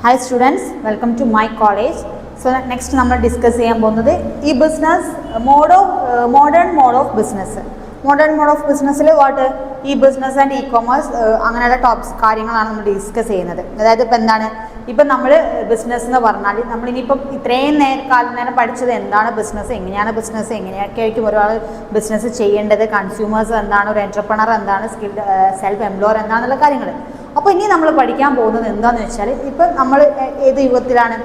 Hi students, welcome to my college. So next നമ്മൾ discuss ചെയ്യാൻ പോകുന്നത് ഈ business modern mode of business. Modern mode of ബിസിനസ്സിൽ what ഈ ബിസിനസ് ആൻഡ് ഇ കൊമേഴ്സ് അങ്ങനെയുള്ള കാര്യങ്ങളാണ് നമ്മൾ ഡിസ്കസ് ചെയ്യുന്നത്. അതായത് ഇപ്പം എന്താണ്, ഇപ്പം നമ്മൾ ബിസിനസ് എന്ന് പറഞ്ഞാൽ നമ്മളിനിയിപ്പം ഇത്രയും നേരം പഠിച്ചത് എന്താണ് ബിസിനസ്, എങ്ങനെയാണ് ബിസിനസ്, എങ്ങനെയൊക്കെ ആയിരിക്കും ഒരാൾ ബിസിനസ് ചെയ്യേണ്ടത്, കൺസ്യൂമേഴ്സ് എന്താണ്, ഒരു എൻ്റർപ്രണർ എന്താണ്, സെൽഫ് എംപ്ലോയർ എന്താണെന്നുള്ള കാര്യങ്ങൾ. അപ്പോൾ ഇനി നമ്മൾ പഠിക്കാൻ പോകുന്നത് എന്താണെന്ന് വെച്ചാൽ, ഇപ്പം നമ്മൾ ഏത് യുഗത്തിലാണ്,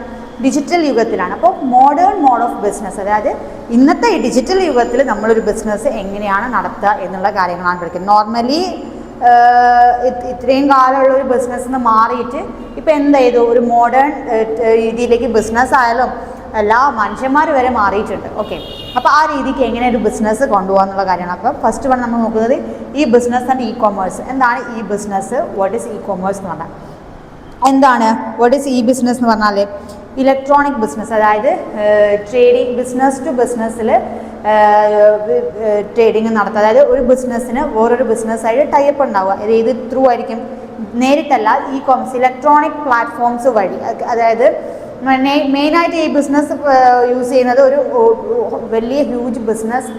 ഡിജിറ്റൽ യുഗത്തിലാണ്. അപ്പോൾ മോഡേൺ മോഡ് ഓഫ് ബിസിനസ്, അതായത് ഇന്നത്തെ ഈ ഡിജിറ്റൽ യുഗത്തിൽ നമ്മളൊരു ബിസിനസ് എങ്ങനെയാണ് നടത്തുക എന്നുള്ള കാര്യങ്ങളാണ് പഠിക്കുന്നത്. നോർമലി ഇത്രയും കാലമുള്ള ഒരു ബിസിനസ്സിൽ നിന്ന് മാറിയിട്ട് ഇപ്പം എന്ത് ചെയ്തു, ഒരു മോഡേൺ രീതിയിലേക്ക് ബിസിനസ് ആയാലും എല്ലാ മനുഷ്യന്മാർ വരെ മാറിയിട്ടുണ്ട്. ഓക്കെ, അപ്പോൾ ആ രീതിക്ക് എങ്ങനെ ഒരു ബിസിനസ് കൊണ്ടുപോകാന്നുള്ള കാര്യമാണ്. അപ്പോൾ ഫസ്റ്റ് നമ്മൾ നോക്കുന്നത് ഈ ബിസിനസ് ആൻഡ് ഇ കൊമേഴ്സ്. എന്താണ് ഈ business, what is E commerce എന്ന് പറഞ്ഞാൽ എന്താണ്, വാട്ട് ഈസ് ഇ ബിസിനസ് എന്ന് പറഞ്ഞാൽ ഇലക്ട്രോണിക് ബിസിനസ്, അതായത് ട്രേഡിങ്, ബിസിനസ് ടു ബിസിനസ്സിൽ ട്രേഡിങ് നടത്തുക. അതായത് ഒരു ബിസിനസ്സിന് വേറൊരു ബിസിനസ്സായിട്ട് ടൈപ്പ് ഉണ്ടാവുക. ഇത് ത്രൂ ആയിരിക്കും, നേരിട്ടല്ല, ഇ കോമേഴ്സ് ഇലക്ട്രോണിക് പ്ലാറ്റ്ഫോംസ് വഴി. അതായത് മെയിനായിട്ട് ഈ ബിസിനസ് യൂസ് ചെയ്യുന്നത് ഒരു വലിയ ഹ്യൂജ് ബിസിനസ്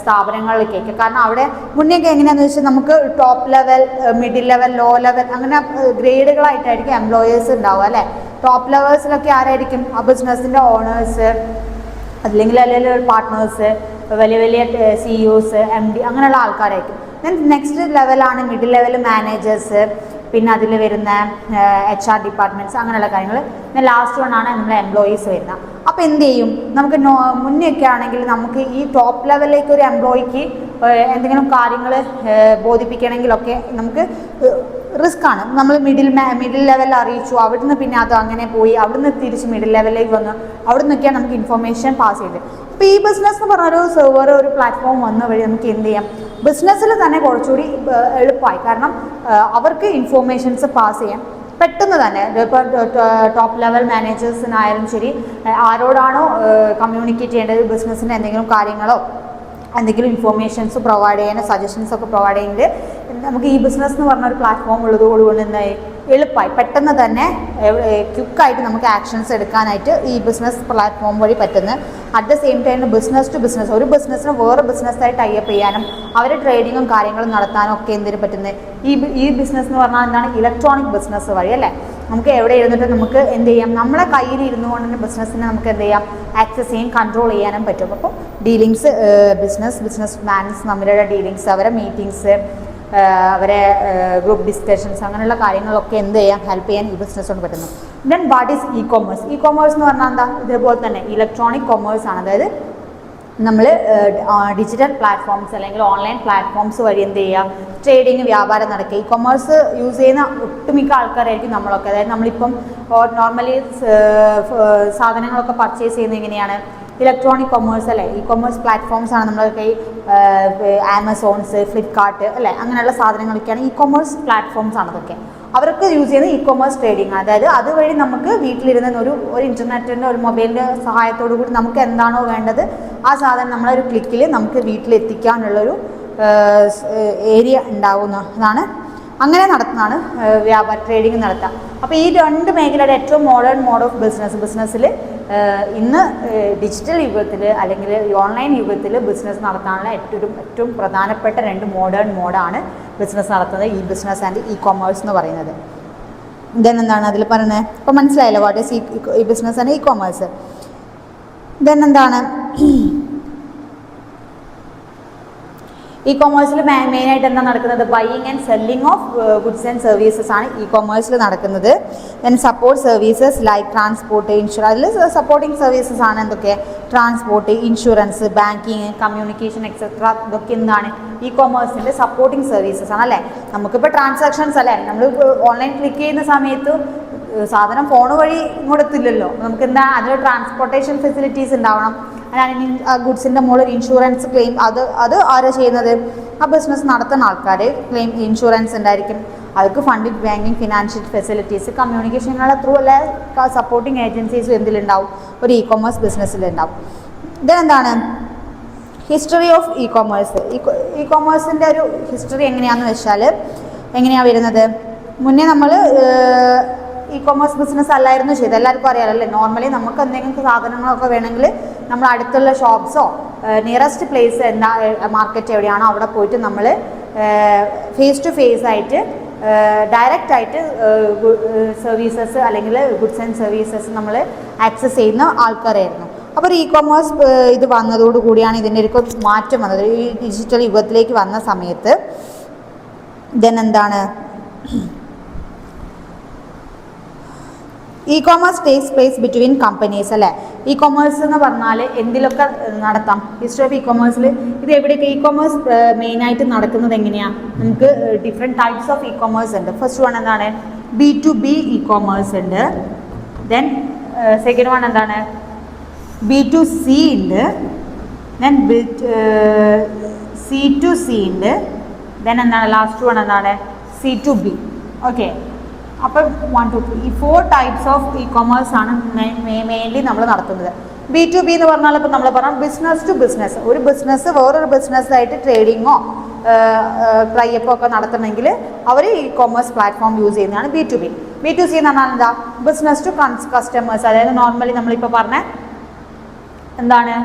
സ്ഥാപനങ്ങളിലേക്കൊക്കെ. കാരണം അവിടെ മുന്നേയൊക്കെ എങ്ങനെയാണെന്ന് വെച്ചാൽ നമുക്ക് top level, middle level, low level അങ്ങനെ ഗ്രേഡുകളായിട്ടായിരിക്കും എംപ്ലോയേഴ്സ് ഉണ്ടാവുക അല്ലേ. ടോപ്പ് ലെവൽസിലൊക്കെ ആരായിരിക്കും, ആ ബിസിനസ്സിൻ്റെ ഓണേഴ്സ്, അല്ലെങ്കിൽ പാർട്ട്നേഴ്സ്, വലിയ വലിയ CEOs, MD അങ്ങനെയുള്ള ആൾക്കാരായിരിക്കും. ദെൻ നെക്സ്റ്റ് ലെവലാണ് മിഡിൽ ലെവൽ മാനേജേഴ്സ്, പിന്നെ അതിൽ വരുന്ന HR ഡിപ്പാർട്ട്മെൻറ്റ്സ് അങ്ങനെയുള്ള കാര്യങ്ങൾ. പിന്നെ ലാസ്റ്റ് വണ്ണാണ് നമ്മളെ എംപ്ലോയീസ് വരുന്നത്. അപ്പോൾ എന്ത് ചെയ്യും, നമുക്ക് മുന്നേയൊക്കെ ആണെങ്കിൽ നമുക്ക് ഈ ടോപ്പ് ലെവലിലേക്ക് ഒരു എംപ്ലോയിക്ക് എന്തെങ്കിലും കാര്യങ്ങൾ ബോധിപ്പിക്കണമെങ്കിലൊക്കെ നമുക്ക് റിസ്ക് ആണ്. നമ്മൾ മിഡിൽ ലെവലിൽ അറിയിച്ചു, അവിടുന്ന് പിന്നെ അത് അങ്ങനെ പോയി, അവിടുന്ന് തിരിച്ച് മിഡിൽ ലെവലിലേക്ക് വന്നു, അവിടെ നിന്നൊക്കെയാണ് നമുക്ക് ഇൻഫർമേഷൻ പാസ് ചെയ്തത്. അപ്പോൾ ഈ ബിസിനസ് എന്ന് പറഞ്ഞൊരു സെർവർ, ഒരു പ്ലാറ്റ്ഫോം വന്ന വഴി നമുക്ക് എന്ത് ചെയ്യാം, ബിസിനസ്സിൽ തന്നെ കുറച്ചുകൂടി എളുപ്പമായി. കാരണം അവർക്ക് ഇൻഫോർമേഷൻസ് പാസ് ചെയ്യാം പെട്ടെന്ന് തന്നെ. ഇപ്പോൾ ടോപ്പ് ലെവൽ മാനേജേഴ്സിനായാലും ശരി, ആരോടാണോ കമ്മ്യൂണിക്കേറ്റ് ചെയ്യേണ്ടത്, ബിസിനസ്സിൻ്റെ എന്തെങ്കിലും കാര്യങ്ങളോ എന്തെങ്കിലും ഇൻഫോർമേഷൻസ് പ്രൊവൈഡ് ചെയ്യാൻ, സജഷൻസ് ഒക്കെ പ്രൊവൈഡ് ചെയ്യുന്നത് നമുക്ക് ഈ ബിസിനസ് എന്ന് പറഞ്ഞൊരു പ്ലാറ്റ്ഫോം ഉള്ളതുകൊണ്ട് എന്തായി, എളുപ്പമായി, പെട്ടെന്ന് തന്നെ ക്വിക്കായിട്ട് നമുക്ക് ആക്ഷൻസ് എടുക്കാനായിട്ട് ഈ ബിസിനസ് പ്ലാറ്റ്ഫോം വഴി പറ്റുന്നത്. At the same time business to business, ഒരു ബിസിനസ്സിന് വേറെ ബിസിനസ്സായി ടൈപ്പ് ചെയ്യാനും അവരുടെ ട്രേഡിങ്ങും കാര്യങ്ങളും നടത്താനും ഒക്കെ എന്തിനു പറ്റുന്നത്, ഈ ബിസിനസ് എന്ന് പറഞ്ഞാൽ എന്താണ്, ഇലക്ട്രോണിക് ബിസിനസ് വഴി അല്ലേ. നമുക്ക് എവിടെ ഇരുന്നിട്ട് നമുക്ക് എന്ത് ചെയ്യാം, നമ്മളെ കയ്യിൽ ഇരുന്നു കൊണ്ട് തന്നെ ബിസിനസ്സിനെ നമുക്ക് എന്ത് ചെയ്യാം, ആക്സസ് ചെയ്യാൻ, കൺട്രോൾ ചെയ്യാനും പറ്റും. അപ്പോൾ ഡീലിങ്സ്, ബിസിനസ് മാൻസ് തമ്മിലുള്ള ഡീലിങ്സ്, അവരെ മീറ്റിങ്സ്, അവരെ ഗ്രൂപ്പ് ഡിസ്കഷൻസ് അങ്ങനെയുള്ള കാര്യങ്ങളൊക്കെ എന്ത് ചെയ്യാം, ഹെൽപ്പ് ചെയ്യാൻ ഈ ബിസിനസ് കൊണ്ട് പറ്റുന്നു. Then what is E commerce. E commerce എന്ന് പറഞ്ഞാൽ എന്താ, ഇതേപോലെ തന്നെ ഇലക്ട്രോണിക് കൊമേഴ്സ് ആണ്. അതായത് നമ്മൾ ഡിജിറ്റൽ പ്ലാറ്റ്ഫോംസ് അല്ലെങ്കിൽ ഓൺലൈൻ പ്ലാറ്റ്ഫോംസ് വഴി എന്ത് ചെയ്യുക, ട്രേഡിങ്, വ്യാപാരം നടക്കുക. ഈ കൊമേഴ്സ് യൂസ് ചെയ്യുന്ന ഒട്ടുമിക്ക ആൾക്കാരായിരിക്കും നമ്മളൊക്കെ. അതായത് നമ്മളിപ്പം നോർമലി സാധനങ്ങളൊക്കെ പർച്ചേസ് ചെയ്യുന്നത് എങ്ങനെയാണ്, ഇലക്ട്രോണിക് കൊമേഴ്സ് അല്ലേ. ഇ കൊമേഴ്സ് പ്ലാറ്റ്ഫോംസ് ആണ് നമ്മളൊക്കെ ആമസോൺസ്, ഫ്ലിപ്കാർട്ട് അല്ലേ, അങ്ങനെയുള്ള സാധനങ്ങളൊക്കെയാണ് ഇ കൊമേഴ്സ് പ്ലാറ്റ്ഫോംസ് ആണ്. അതൊക്കെ അവർക്ക് യൂസ് ചെയ്യുന്നത് ഇ കൊമേഴ്സ് ട്രേഡിംഗ്. അതായത് അതുവഴി നമുക്ക് വീട്ടിലിരുന്ന ഒരു ഇൻ്റർനെറ്റിൻ്റെ, ഒരു മൊബൈലിൻ്റെ സഹായത്തോടു കൂടി നമുക്ക് എന്താണോ വേണ്ടത് ആ സാധനം നമ്മളൊരു ക്ലിക്കിൽ നമുക്ക് വീട്ടിലെത്തിക്കാനുള്ളൊരു ഏരിയ ഉണ്ടാവുന്നതാണ്. അങ്ങനെ നടത്തുന്നതാണ് വ്യാപാര ട്രേഡിംഗ് നടത്തുക. അപ്പോൾ ഈ രണ്ട് മേഖലയുടെ ഏറ്റവും മോഡേൺ മോഡ് ഓഫ് ബിസിനസ്സിൽ ഇന്ന് ഡിജിറ്റൽ യുഗത്തിൽ അല്ലെങ്കിൽ ഓൺലൈൻ യുഗത്തിൽ ബിസിനസ് നടത്താനുള്ള ഏറ്റവും പ്രധാനപ്പെട്ട രണ്ട് മോഡേൺ മോഡാണ് ബിസിനസ് നടത്തുന്നത്, ഈ ബിസിനസ് ആൻഡ് ഇ കൊമേഴ്സ് എന്ന് പറയുന്നത്. ദെൻ എന്താണ് അതിൽ പറയുന്നത്, ഇപ്പോൾ മനസ്സിലായല്ലോ, വാട്ട് ഈസ് ഈ business and e commerce. Then എന്താണ്, ഇ കൊമേഴ്സിൽ മെയിനായിട്ട് എന്താ നടക്കുന്നത്, buying and selling of goods and services ആണ് ഇ കൊമേഴ്സിൽ നടക്കുന്നത്. Then support services like transport, insurance. അതിൽ സപ്പോർട്ടിങ് സർവീസസ് ആണ് എന്തൊക്കെ, transport, insurance, banking, communication etcetera. ഇതൊക്കെ എന്താണ്, ഇ കൊമേഴ്സിൻ്റെ സപ്പോർട്ടിങ് സർവീസസ് ആണ് അല്ലേ. നമുക്കിപ്പോൾ ട്രാൻസാക്ഷൻസ് അല്ലേ, നമ്മൾ ഓൺലൈൻ ക്ലിക്ക് ചെയ്യുന്ന സമയത്ത് സാധനം ഫോൺ വഴി ഇങ്ങോട്ടെത്തില്ലല്ലോ. നമുക്ക് എന്താ, അതിൽ ട്രാൻസ്പോർട്ടേഷൻ ഫെസിലിറ്റീസ് ഉണ്ടാവണം. ആ ഗുഡ്സിൻ്റെ മുകളിൽ ഇൻഷുറൻസ് ക്ലെയിം, അത് ആരാ ചെയ്യുന്നത്, ആ ബിസിനസ് നടത്തുന്ന ആൾക്കാർ ക്ലെയിം ഇൻഷുറൻസ് ഉണ്ടായിരിക്കും. അവർക്ക് ഫണ്ടിങ്, ബാങ്കിങ്, ഫിനാൻഷ്യൽ ഫെസിലിറ്റീസ്, കമ്മ്യൂണിക്കേഷനുള്ള ത്രൂ അല്ലെ സപ്പോർട്ടിങ് ഏജൻസീസും എന്തിലുണ്ടാവും, ഒരു ഇ കൊമേഴ്സ് ബിസിനസ്സിലുണ്ടാവും. ഇതെന്താണ് history of e commerce. E കൊമേഴ്സിൻ്റെ ഒരു ഹിസ്റ്ററി എങ്ങനെയാണെന്ന് വെച്ചാൽ, എങ്ങനെയാണ് വരുന്നത്, മുന്നേ നമ്മൾ ഇ കൊമേഴ്സ് ബിസിനസ് അല്ലായിരുന്നു ചെയ്തത്, എല്ലാവർക്കും അറിയാമല്ലോ അല്ലേ. നോർമലി നമുക്ക് എന്തെങ്കിലും സാധനങ്ങളൊക്കെ വേണമെങ്കിൽ നമ്മൾ അടുത്തുള്ള ഷോപ്സോ നിയറസ്റ്റ് പ്ലേസ് എന്താ മാർക്കറ്റ് എവിടെയാണോ അവിടെ പോയിട്ട് നമ്മൾ ഫേസ് ടു ഫേസ് ആയിട്ട് ഡയറക്റ്റ് ആയിട്ട് സർവീസസ് അല്ലെങ്കിൽ ഗുഡ്സ് ആൻഡ് സർവീസസ് നമ്മൾ ആക്സസ് ചെയ്യുന്ന ആൾക്കാരായിരുന്നു. അപ്പോൾ ഒരു ഇ കൊമേഴ്സ് ഇത് വന്നതോടുകൂടിയാണ് ഇതിൻ്റെ ഒരു മാറ്റം വന്നത്. ഈ ഡിജിറ്റൽ യുഗത്തിലേക്ക് വന്ന സമയത്ത് ദെൻ എന്താണ്, E commerce takes place between companies അല്ലേ. ഇ കൊമേഴ്സ് എന്ന് പറഞ്ഞാൽ എന്തിലൊക്കെ നടത്താം. ഹിസ്റ്ററി ഓഫ് ഇ കൊമേഴ്സിൽ ഇത് എവിടെയൊക്കെ ഇ കൊമേഴ്സ് മെയിനായിട്ട് നടക്കുന്നത് എങ്ങനെയാണ്, നമുക്ക് different types of e commerce ഉണ്ട്. ഫസ്റ്റ് വൺ എന്താണ്, B2B ഇ കൊമേഴ്സ് ഉണ്ട്. ദെൻ സെക്കൻഡ് വൺ എന്താണ്, B2C ഉണ്ട്. ദെൻ C2C ഉണ്ട്. ദെൻ എന്താണ് ലാസ്റ്റ് വൺ എന്താണ്, C2B. ഓക്കെ, അപ്പം 1 2 3 ഈ 4 ടൈപ്സ് ഓഫ് ഇ കൊമേഴ്സ് ആണ് മെയിൻലി നമ്മൾ നടത്തുന്നത്. B2B എന്ന് പറഞ്ഞാൽ ഇപ്പം നമ്മൾ പറഞ്ഞാൽ ബിസിനസ് ടു ബിസിനസ്, ഒരു ബിസിനസ് വേറൊരു ബിസിനസ്സായിട്ട് ട്രേഡിങ്ങോ ക്രൈയപ്പോ ഒക്കെ നടത്തണമെങ്കിൽ അവർ ഇ കൊമേഴ്സ് പ്ലാറ്റ്ഫോം യൂസ് ചെയ്യുന്നതാണ് B2B. B2C എന്ന് പറഞ്ഞാൽ എന്താ, ബിസിനസ് ടു കസ്റ്റമേഴ്സ്. അതായത് നോർമലി നമ്മളിപ്പോൾ പറഞ്ഞ എന്താണ്,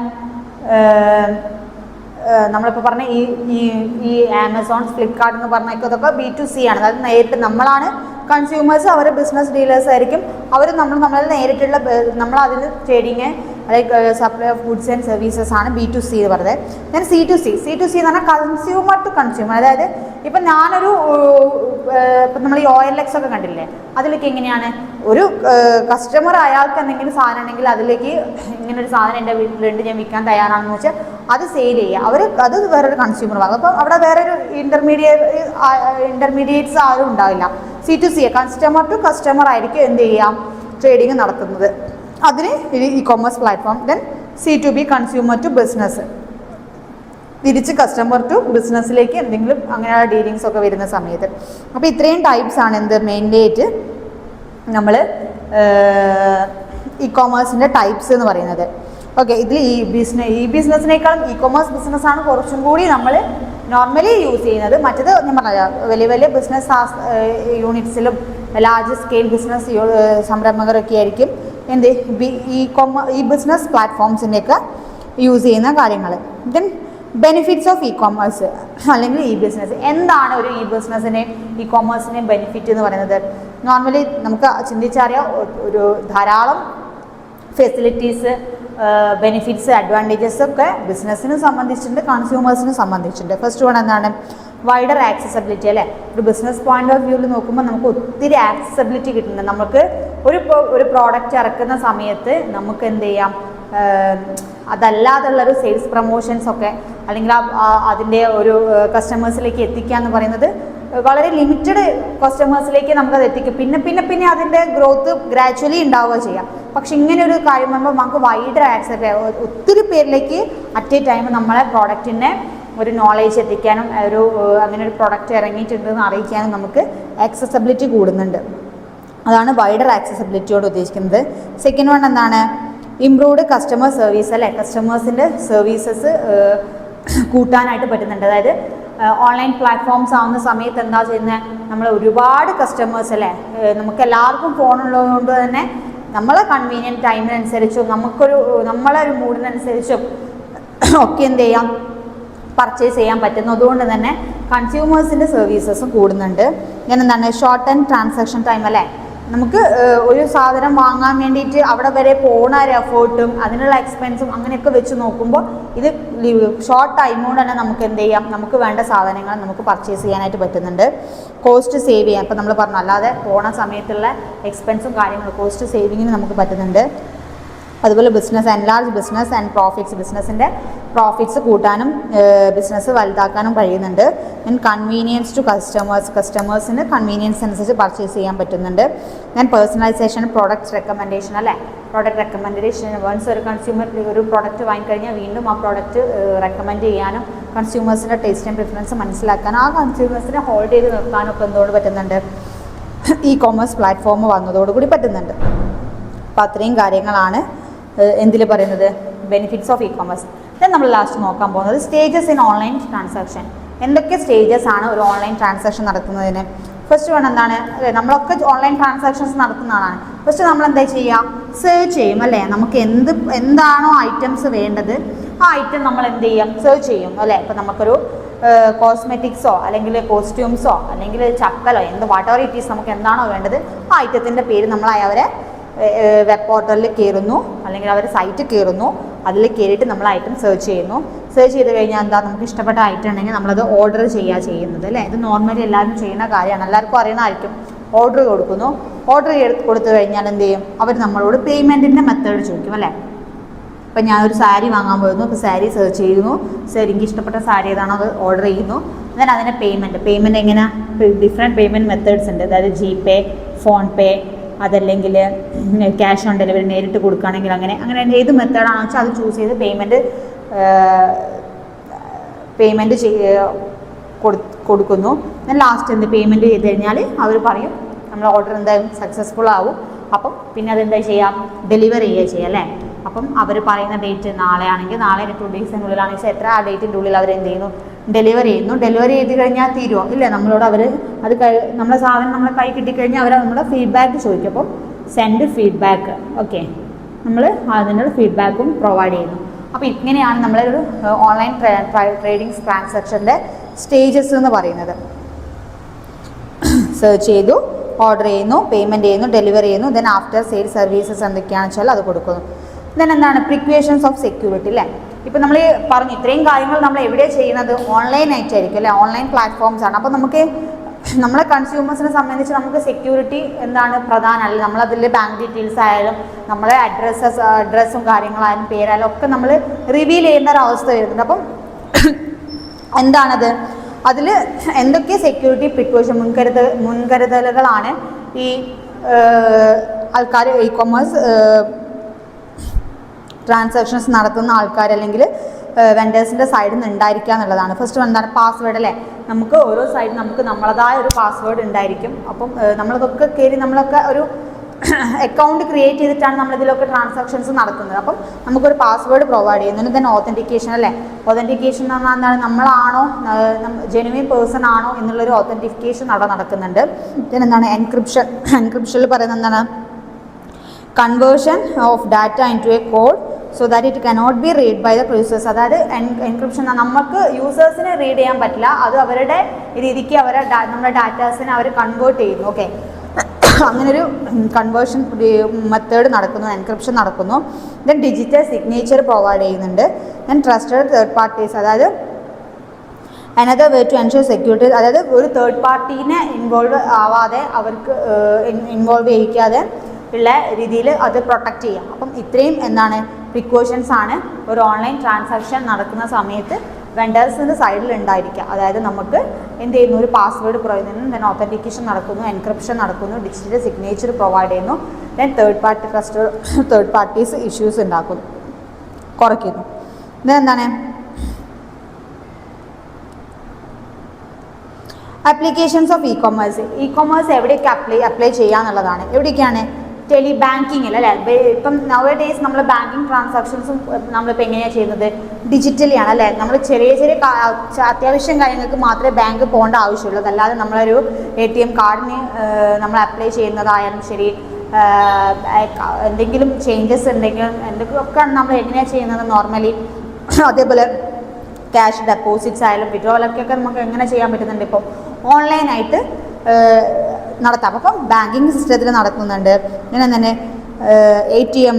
നമ്മളിപ്പോൾ പറഞ്ഞ ഈ ആമസോൺ ഫ്ലിപ്കാർട്ട് എന്ന് പറഞ്ഞൊക്കെ ഇതൊക്കെ B2C ആണ്. അതായത് നേരിട്ട് നമ്മളാണ് കൺസ്യൂമേഴ്സ്, അവർ ബിസിനസ് ഡീലേഴ്സ് ആയിരിക്കും. അവർ നമ്മൾ നേരിട്ടുള്ള നമ്മളതിൽ trading like supply of goods and services ആണ് B2C എന്ന് പറയുന്നത്. ദെൻ C2C എന്ന് പറഞ്ഞാൽ കൺസ്യൂമർ ടു കൺസ്യൂമർ. അതായത് ഇപ്പം ഞാനൊരു ഇപ്പം നമ്മൾ ഈ OLX ഒക്കെ കണ്ടില്ലേ, അതിലേക്ക് എങ്ങനെയാണ് ഒരു കസ്റ്റമർ അയാൾക്ക് എന്തെങ്കിലും സാധനം ഉണ്ടെങ്കിൽ അതിലേക്ക് ഇങ്ങനൊരു സാധനം എൻ്റെ വീട്ടിലുണ്ട് ഞാൻ വിൽക്കാൻ തയ്യാറാണെന്ന് വെച്ചാൽ അത് സെയിൽ ചെയ്യുക, അവർ അത് വേറൊരു കൺസ്യൂമർ വാങ്ങും. അപ്പം അവിടെ വേറൊരു ഇൻ്റർമീഡിയറ്റ്സ് ആരും ഉണ്ടാവില്ല. C2C കസ്റ്റമർ ടു കസ്റ്റമർ ആയിരിക്കും എന്ത് ചെയ്യാം, ട്രേഡിങ് നടത്തുന്നത്. അതിന് e commerce platform. Then C2B consumer to business, തിരിച്ച് കസ്റ്റമർ ടു ബിസിനസ്സിലേക്ക് എന്തെങ്കിലും അങ്ങനെയുള്ള ഡീലിങ്സ് ഒക്കെ വരുന്ന സമയത്ത്. അപ്പോൾ ഇത്രയും ടൈപ്സ് ആണ് എന്ത് മെയിൻലി ആയിട്ട് നമ്മൾ ഇ കൊമേഴ്സിൻ്റെ ടൈപ്സ് എന്ന് പറയുന്നത്. ഓക്കെ, ഇതിൽ ഈ ബിസിനസ്സിനേക്കാളും ഇ കൊമേഴ്സ് ബിസിനസ്സാണ് കുറച്ചും കൂടി നമ്മൾ നോർമലി യൂസ് ചെയ്യുന്നത്. മറ്റത് ഞാൻ പറഞ്ഞാൽ വലിയ വലിയ ബിസിനസ് യൂണിറ്റ്സിലും ലാർജ് സ്കെയിൽ ബിസിനസ് സംരംഭകരൊക്കെ ആയിരിക്കും എന്ത് ഈ ബിസിനസ് പ്ലാറ്റ്ഫോംസിൻ്റെയൊക്കെ യൂസ് ചെയ്യുന്ന കാര്യങ്ങൾ. Then benefits of e commerce അല്ലെങ്കിൽ ഇ ബിസിനസ്. എന്താണ് ഒരു ഇ ബിസിനസ്സിൻ്റെയും ഇ കൊമേഴ്സിൻ്റെയും ബെനിഫിറ്റ് എന്ന് പറയുന്നത്? നോർമലി നമുക്ക് ചിന്തിച്ചറിയാം, ഒരു ധാരാളം ഫെസിലിറ്റീസ്, ബെനിഫിറ്റ്സ്, അഡ്വാൻറ്റേജസ് ഒക്കെ ബിസിനസ്സിനെ സംബന്ധിച്ചിട്ടുണ്ട്, കൺസ്യൂമേഴ്സിനെ സംബന്ധിച്ചിട്ടുണ്ട്. ഫസ്റ്റ് വൺ എന്താണ്, വൈഡർ ആക്സസബിലിറ്റി അല്ലേ. ഒരു ബിസിനസ് പോയിന്റ് ഓഫ് വ്യൂവിൽ നോക്കുമ്പോൾ നമുക്ക് ഒത്തിരി ആക്സസബിലിറ്റി കിട്ടുന്നുണ്ട്. നമുക്ക് ഒരു പ്രോഡക്റ്റ് ഇറക്കുന്ന സമയത്ത് നമുക്ക് എന്ത് ചെയ്യാം, അതല്ലാതുള്ളൊരു സെയിൽസ് പ്രൊമോഷൻസ് ഒക്കെ അല്ലെങ്കിൽ അതിൻ്റെ ഒരു കസ്റ്റമേഴ്സിലേക്ക് എത്തിക്കുക എന്ന് പറയുന്നത് വളരെ ലിമിറ്റഡ് കസ്റ്റമേഴ്സിലേക്ക് നമുക്കത് എത്തിക്കും. പിന്നെ അതിൻ്റെ ഗ്രോത്ത് ഗ്രാജ്വലി ഉണ്ടാവുക ചെയ്യാം. പക്ഷെ ഇങ്ങനെ ഒരു കാര്യം വരുമ്പോൾ നമുക്ക് വൈഡർ ആക്സസ്, ഒത്തിരി പേരിലേക്ക് അറ്റ് എ ടൈം നമ്മളെ പ്രോഡക്റ്റിനെ ഒരു നോളേജ് എത്തിക്കാനും അങ്ങനെ ഒരു പ്രൊഡക്റ്റ് ഇറങ്ങിയിട്ടുണ്ടെന്ന് അറിയിക്കാനും നമുക്ക് ആക്സസബിലിറ്റി കൂടുന്നുണ്ട്. അതാണ് വൈഡർ ആക്സസബിലിറ്റിയോട് ഉദ്ദേശിക്കുന്നത്. സെക്കൻഡ് വൺ എന്താണ്, ഇംപ്രൂവ്ഡ് കസ്റ്റമർ സർവീസ് അല്ലേ. കസ്റ്റമേഴ്സിൻ്റെ സർവീസസ് കൂട്ടാനായിട്ട് പറ്റുന്നുണ്ട്. അതായത് ഓൺലൈൻ പ്ലാറ്റ്ഫോംസ് ആവുന്ന സമയത്ത് എന്താ ചെയ്യുന്നത്, നമ്മൾ ഒരുപാട് കസ്റ്റമേഴ്സ് അല്ലേ, നമുക്ക് എല്ലാവർക്കും ഫോണുള്ളതുകൊണ്ട് തന്നെ നമ്മളെ കൺവീനിയൻറ്റ് ടൈമിനനുസരിച്ചും നമ്മളെ ഒരു മൂഡിനനുസരിച്ചും ഒക്കെ എന്ത് ചെയ്യാം, പർച്ചേസ് ചെയ്യാൻ പറ്റുന്നതുകൊണ്ട് തന്നെ കൺസ്യൂമേഴ്സിൻ്റെ സർവീസസും കൂടുന്നുണ്ട്. ഞാൻ എന്താണ്, ഷോർട്ട് ആൻഡ് ട്രാൻസാക്ഷൻ ടൈം അല്ലേ. നമുക്ക് ഒരു സാധനം വാങ്ങാൻ വേണ്ടിയിട്ട് അവിടെ വരെ പോണ ഒരു എഫേർട്ടും അതിനുള്ള എക്സ്പെൻസും അങ്ങനെയൊക്കെ വെച്ച് നോക്കുമ്പോൾ ഇത് ഷോർട്ട് ടൈം കൊണ്ട് തന്നെ നമുക്ക് എന്ത് ചെയ്യാം, നമുക്ക് വേണ്ട സാധനങ്ങൾ നമുക്ക് പർച്ചേസ് ചെയ്യാനായിട്ട് പറ്റുന്നുണ്ട്. കോസ്റ്റ് സേവ് ചെയ്യാം. ഇപ്പോൾ നമ്മൾ പറഞ്ഞു, അല്ലാതെ പോണ സമയത്തുള്ള എക്സ്പെൻസും കാര്യങ്ങളും കോസ്റ്റ് സേവിങ്ങിന് നമുക്ക് പറ്റുന്നുണ്ട്. അതുപോലെ business enlarge business and profits, ബിസിനസ്സിൻ്റെ പ്രോഫിറ്റ്സ് കൂട്ടാനും ബിസിനസ് വലുതാക്കാനും കഴിയുന്നുണ്ട്. ദെൻ കൺവീനിയൻസ് ടു കസ്റ്റമേഴ്സിന് കൺവീനിയൻസ് അനുസരിച്ച് പർച്ചേസ് ചെയ്യാൻ പറ്റുന്നുണ്ട്. ദെൻ പേഴ്സണലൈസേഷൻ, പ്രോഡക്റ്റ് റെക്കമെൻഡേഷൻ അല്ലേ. പ്രോഡക്റ്റ് റെക്കമെൻഡേഷൻ, വൺസ് ഒരു കൺസ്യൂമർ ഒരു പ്രോഡക്റ്റ് വാങ്ങിക്കഴിഞ്ഞാൽ വീണ്ടും ആ പ്രോഡക്റ്റ് റെക്കമെൻഡ് ചെയ്യാനും കൺസ്യൂമേഴ്സിൻ്റെ ടേസ്റ്റ് ആൻഡ് പ്രിഫറൻസ് മനസ്സിലാക്കാനും ആ കൺസ്യൂമേഴ്സിനെ ഹോൾഡ് ചെയ്ത് നിർത്താനും ഒക്കെ എന്തുകൊണ്ട് പറ്റുന്നുണ്ട്, ഇ കൊമേഴ്സ് പ്ലാറ്റ്ഫോം വന്നതോടുകൂടി പറ്റുന്നുണ്ട്. അപ്പോൾ അത്രയും കാര്യങ്ങളാണ് എന്തിൽ പറയുന്നത്, benefits of e commerce. Then നമ്മൾ ലാസ്റ്റ് നോക്കാൻ പോകുന്നത് സ്റ്റേജസ് ഇൻ ഓൺലൈൻ ട്രാൻസാക്ഷൻ. എന്തൊക്കെ സ്റ്റേജസ് ആണ് ഒരു ഓൺലൈൻ ട്രാൻസാക്ഷൻ നടത്തുന്നതിന്? ഫസ്റ്റ് വൺ എന്താണ്, നമ്മളൊക്കെ ഓൺലൈൻ ട്രാൻസാക്ഷൻസ് നടത്തുന്നതാണ്. ഫസ്റ്റ് നമ്മൾ എന്താ ചെയ്യുക, സെർച്ച് ചെയ്യും അല്ലേ, നമുക്ക് എന്താണോ ഐറ്റംസ് വേണ്ടത് ആ ഐറ്റം നമ്മൾ എന്ത് ചെയ്യും, സെർച്ച് ചെയ്യും അല്ലേ. ഇപ്പം നമുക്കൊരു കോസ്മെറ്റിക്സോ അല്ലെങ്കിൽ കോസ്റ്റ്യൂംസോ അല്ലെങ്കിൽ ചപ്പലോ വാട്ട് എവർ ഇറ്റ് ഈസ്, നമുക്ക് എന്താണോ വേണ്ടത് ആ ഐറ്റത്തിൻ്റെ പേര് നമ്മൾ അവരെ വെബ് പോർട്ടലിൽ കയറുന്നു അല്ലെങ്കിൽ അവർ സൈറ്റ് കയറുന്നു, അതിൽ കയറിയിട്ട് നമ്മൾ ഐറ്റം സെർച്ച് ചെയ്യുന്നു. സെർച്ച് ചെയ്ത് കഴിഞ്ഞാൽ എന്താ, നമുക്ക് ഇഷ്ടപ്പെട്ട ഐറ്റം ഉണ്ടെങ്കിൽ നമ്മളത് ഓർഡർ ചെയ്യുന്നത് അല്ലേ. ഇത് നോർമലി എല്ലാവരും ചെയ്യുന്ന കാര്യമാണ്, എല്ലാവർക്കും അറിയണമായിരിക്കും. ഓർഡർ കൊടുക്കുന്നു, ഓർഡർ കൊടുത്തു കഴിഞ്ഞാൽ എന്ത് ചെയ്യും, അവർ നമ്മളോട് പേയ്മെൻറ്റിൻ്റെ മെത്തേഡ് ചോദിക്കും അല്ലേ. ഇപ്പം ഞാനൊരു സാരി വാങ്ങാൻ പോയിരുന്നു, അപ്പോൾ സാരി സെർച്ച് ചെയ്യുന്നു, സാരി എനിക്ക് ഇഷ്ടപ്പെട്ട സാരി ഏതാണോ അത് ഓർഡർ ചെയ്യുന്നു. then അതിൻ്റെ പേയ്മെൻറ്റ് എങ്ങനെ, ഡിഫറെൻറ്റ് പേയ്മെൻറ്റ് മെത്തേഡ്സ് ഉണ്ട്. അതായത് GPay, ഫോൺപേ, അതല്ലെങ്കിൽ ക്യാഷ് ഓൺ ഡെലിവറി നേരിട്ട് കൊടുക്കുകയാണെങ്കിൽ അങ്ങനെ ഏത് മെത്തേഡാണെന്ന് വെച്ചാൽ അത് ചൂസ് ചെയ്ത് പേയ്മെൻറ്റ് കൊടുക്കുന്നു. then ലാസ്റ്റ് എന്ത് പേയ്മെൻറ്റ് ചെയ്ത് കഴിഞ്ഞാൽ അവർ പറയും നമ്മൾ ഓർഡർ എന്തായാലും സക്സസ്ഫുൾ ആവും. അപ്പം പിന്നെ അതെന്താ ചെയ്യാം, ഡെലിവറി ചെയ്യുക അല്ലേ. അപ്പം അവർ പറയുന്ന ഡേറ്റ് നാളെ ആണെങ്കിൽ നാളെ 2 ഡേയ്സിനുള്ളിലാണെങ്കിൽ എത്ര ആ ഡേറ്റിൻ്റെ ഉള്ളിൽ അവർ എന്ത് ചെയ്യുന്നു, ഡെലിവറി ചെയ്യുന്നു. ഡെലിവറി ചെയ്ത് കഴിഞ്ഞാൽ തീരുമോ ഇല്ല, നമ്മളോട് അവർ അത് നമ്മളെ സാധനം നമ്മളെ കൈ കിട്ടിക്കഴിഞ്ഞാൽ അവർ നമ്മുടെ ഫീഡ്ബാക്ക് ചോദിക്കും. അപ്പം സെൻഡ് ഫീഡ്ബാക്ക്, ഓക്കെ, നമ്മൾ അതിനുള്ള ഫീഡ്ബാക്കും പ്രൊവൈഡ് ചെയ്യുന്നു. അപ്പോൾ ഇങ്ങനെയാണ് നമ്മളൊരു ഓൺലൈൻ ട്രേഡിംഗ് ട്രാൻസാക്ഷൻ്റെ സ്റ്റേജസ് എന്ന് പറയുന്നത്. സെർച്ച് ചെയ്തു, ഓർഡർ ചെയ്യുന്നു, പേയ്മെൻറ്റ് ചെയ്യുന്നു, ഡെലിവറി ചെയ്യുന്നു, ദെൻ ആഫ്റ്റർ സെയിൽ സർവീസസ് എന്തൊക്കെയാണെന്ന് വെച്ചാൽ അത് കൊടുക്കുന്നു. ദെൻ എന്താണ് പ്രിക്വേഷൻസ് ഓഫ് സെക്യൂരിറ്റി അല്ലേ. ഇപ്പം നമ്മൾ പറഞ്ഞു ഇത്രയും കാര്യങ്ങൾ നമ്മൾ എവിടെയാണ് ചെയ്യുന്നത്, ഓൺലൈൻ ആയിട്ടായിരിക്കും അല്ലേ, ഓൺലൈൻ പ്ലാറ്റ്ഫോംസ് ആണ്. അപ്പോൾ നമുക്ക് നമ്മളെ കൺസ്യൂമേഴ്സിനെ സംബന്ധിച്ച് നമുക്ക് സെക്യൂരിറ്റി എന്താണ് പ്രധാനമല്ല. നമ്മളതിൽ ബാങ്ക് ഡീറ്റെയിൽസ് ആയാലും നമ്മളെ അഡ്രസ്സും കാര്യങ്ങളായാലും പേരായാലും ഒക്കെ നമ്മൾ റിവീൽ ചെയ്യേണ്ട ഒരു അവസ്ഥ വരുന്നുണ്ട്. അപ്പം എന്താണത്, അതിൽ എന്തൊക്കെ സെക്യൂരിറ്റി പ്രിക്കോഷൻ മുൻകരുതലുകളാണ് ഈ ആൾക്കാർ ഇ-കൊമേഴ്സ് ട്രാൻസാക്ഷൻസ് നടത്തുന്ന ആൾക്കാർ അല്ലെങ്കിൽ വെൻഡേഴ്സിൻ്റെ സൈഡിൽ നിന്ന് ഉണ്ടായിരിക്കുക എന്നുള്ളതാണ്. ഫസ്റ്റ് എന്താണ് പാസ്വേഡ് അല്ലേ. നമുക്ക് ഓരോ സൈഡിൽ നമുക്ക് നമ്മളതായ ഒരു പാസ്വേഡ് ഉണ്ടായിരിക്കും. അപ്പം നമ്മളതൊക്കെ കയറി നമ്മളൊക്കെ ഒരു അക്കൗണ്ട് ക്രിയേറ്റ് ചെയ്തിട്ടാണ് നമ്മളിതിലൊക്കെ ട്രാൻസാക്ഷൻസ് നടത്തുന്നത്. അപ്പം നമുക്കൊരു പാസ്വേഡ് പ്രൊവൈഡ് ചെയ്യുന്നുണ്ട്. ദെൻ ഓതൻറ്റിക്കേഷൻ അല്ലേ. ഓതൻറ്റിക്കേഷൻ എന്ന് പറഞ്ഞാൽ എന്താണ്, നമ്മളാണോ ജെനുവിൻ പേഴ്സൺ ആണോ എന്നുള്ളൊരു ഓതൻറ്റിഫിക്കേഷൻ അവിടെ നടക്കുന്നുണ്ട്. ദെൻ എന്താണ് എൻക്രിപ്ഷനിൽ പറയുന്നത് എന്താണ്, conversion of data into a code so that it cannot be read by the users. അതായത് എൻക്രിപ്ഷൻ നമുക്ക് യൂസേഴ്സിനെ റീഡ് ചെയ്യാൻ പറ്റില്ല, അത് അവരുടെ രീതിക്ക് നമ്മുടെ ഡാറ്റാസിനെ അവർ കൺവേർട്ട് ചെയ്യുന്നു. ഓക്കെ, അങ്ങനൊരു കൺവേർഷൻ മെത്തേഡ് നടക്കുന്നു, എൻക്രിപ്ഷൻ നടക്കുന്നു. ദെൻ ഡിജിറ്റൽ സിഗ്നേച്ചർ പ്രൊവൈഡ് ചെയ്യുന്നുണ്ട്. ദെൻ ട്രസ്റ്റഡ് തേർഡ് പാർട്ടീസ്, അതായത് another way to ensure security, അതായത് ഒരു തേർഡ് പാർട്ടീനെ ഇൻവോൾവ് ആവാതെ അവർക്ക് ഇൻവോൾവ് ചെയ്യിക്കാതെ ഉള്ള രീതിയിൽ അത് പ്രൊട്ടക്റ്റ് ചെയ്യാം. അപ്പം ഇത്രയും എന്താണ് പ്രിക്കോഷൻസ് ആണ് ഒരു ഓൺലൈൻ ട്രാൻസാക്ഷൻ നടക്കുന്ന സമയത്ത് വെൻഡേഴ്സിൻ്റെ സൈഡിൽ ഉണ്ടായിരിക്കുക. അതായത് നമുക്ക് എന്ത് ചെയ്യുന്നു, ഒരു പാസ്വേഡ് പ്രൊവൈഡ് ചെയ്യുന്നു, ദെൻ ഓതൻറ്റിക്കേഷൻ നടക്കുന്നു, എൻക്രിപ്ഷൻ നടക്കുന്നു, ഡിജിറ്റൽ സിഗ്നേച്ചർ പ്രൊവൈഡ് ചെയ്യുന്നു, ദെൻ തേർഡ് പാർട്ടീസ് ഇഷ്യൂസ് ഉണ്ടാക്കുന്നു, കുറയ്ക്കുന്നു. ഇതെന്താണ് ആപ്ലിക്കേഷൻസ് ഓഫ് ഇ-കൊമേഴ്സ് എവിടെയൊക്കെ അപ്ലൈ ചെയ്യാന്നുള്ളതാണ്. എവിടെയൊക്കെയാണ്, ടെലി ബാങ്കിങ്ങിൽ അല്ലേ. ഇപ്പം നവ ഡേയ്സ് നമ്മൾ ബാങ്കിങ് ട്രാൻസാക്ഷൻസും നമ്മളിപ്പോൾ എങ്ങനെയാണ് ചെയ്യുന്നത്, ഡിജിറ്റലി ആണ് അല്ലേ. നമ്മൾ ചെറിയ അത്യാവശ്യം കാര്യങ്ങൾക്ക് മാത്രമേ ബാങ്ക് പോകേണ്ട ആവശ്യമുള്ളൂ. അതല്ലാതെ നമ്മളൊരു ATM കാർഡിന് നമ്മൾ അപ്ലൈ ചെയ്യുന്നതായാലും ശരി, എന്തെങ്കിലും ചേഞ്ചസ് ഉണ്ടെങ്കിലും എന്തൊക്കെയൊക്കെയാണ് നമ്മൾ എങ്ങനെയാണ് ചെയ്യുന്നത് നോർമലി. അതേപോലെ ക്യാഷ് ഡെപ്പോസിറ്റ്സ് ആയാലും വിഡ്രോവലൊക്കെ നമുക്ക് എങ്ങനെ ചെയ്യാൻ പറ്റുന്നുണ്ട്, ഇപ്പോൾ ഓൺലൈനായിട്ട് നടത്താം. അപ്പം ബാങ്കിങ് സിസ്റ്റത്തിൽ നടക്കുന്നുണ്ട്. ഇങ്ങനെ തന്നെ ATM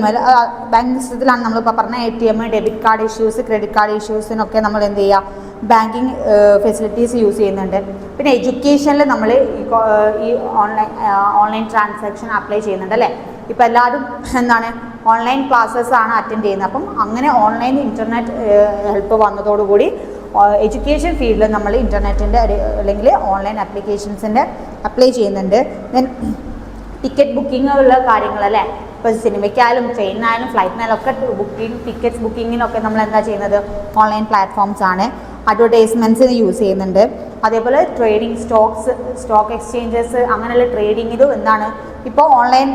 ബാങ്കിങ് സിസ്റ്റത്തിലാണ് നമ്മളിപ്പോൾ പറഞ്ഞ ATM, debit card issues, credit card ഇഷ്യൂസിനൊക്കെ നമ്മൾ എന്ത് ചെയ്യുക, ബാങ്കിങ് ഫെസിലിറ്റീസ് യൂസ് ചെയ്യുന്നുണ്ട്. പിന്നെ എഡ്യൂക്കേഷനിൽ നമ്മൾ ഈ ഓൺലൈൻ ട്രാൻസാക്ഷൻ അപ്ലൈ ചെയ്യുന്നുണ്ട് അല്ലേ. ഇപ്പോൾ എല്ലാവരും എന്താണ് ഓൺലൈൻ ക്ലാസ്സസ് ആണ് അറ്റൻഡ് ചെയ്യുന്നത്. അപ്പം അങ്ങനെ ഓൺലൈൻ ഇൻ്റർനെറ്റ് ഹെൽപ്പ് വന്നതോടുകൂടി എഡ്യൂക്കേഷൻ ഫീൽഡിൽ നമ്മൾ ഇൻ്റർനെറ്റിൻ്റെ അല്ലെങ്കിൽ ഓൺലൈൻ ആപ്ലിക്കേഷൻസിൻ്റെ അപ്ലൈ ചെയ്യുന്നുണ്ട്. ദെൻ ടിക്കറ്റ് ബുക്കിംഗ് ഉള്ള കാര്യങ്ങളല്ലേ, ഇപ്പോൾ സിനിമയ്ക്കായാലും ട്രെയിനിനായാലും ഫ്ലൈറ്റിനായാലും ഒക്കെ ടിക്കറ്റ്സ് ബുക്കിങ്ങിനൊക്കെ നമ്മൾ എന്താ ചെയ്യുന്നത്, ഓൺലൈൻ പ്ലാറ്റ്ഫോംസ് ആണ്. അഡ്വർടൈസ്മെൻറ്റ്സിന് യൂസ് ചെയ്യുന്നുണ്ട്. അതേപോലെ ട്രേഡിംഗ് സ്റ്റോക്ക് എക്സ്ചേഞ്ചസ് അങ്ങനെയുള്ള ട്രേഡിങ്ങിലും എന്താണ് ഇപ്പോൾ ഓൺലൈൻ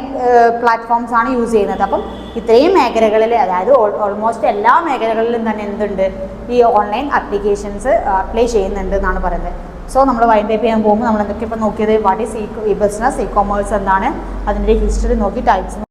പ്ലാറ്റ്ഫോംസ് ആണ് യൂസ് ചെയ്യുന്നത്. അപ്പം ഇത്രയും മേഖലകളിൽ, അതായത് ഓൾമോസ്റ്റ് എല്ലാ മേഖലകളിലും തന്നെ എന്തുണ്ട്, ഈ ഓൺലൈൻ ആപ്ലിക്കേഷൻസ് അപ്ലൈ ചെയ്യുന്നുണ്ട് എന്നാണ് പറയുന്നത്. സോ നമ്മൾ വൈൻഡ് അപ്പ് ചെയ്യാൻ പോകുമ്പോൾ നമ്മൾ എന്തൊക്കെ ഇപ്പോൾ നോക്കിയത് what is E business, E commerce എന്താണ്, അതിൻ്റെ ഹിസ്റ്ററി നോക്കി, ടൈപ്സ്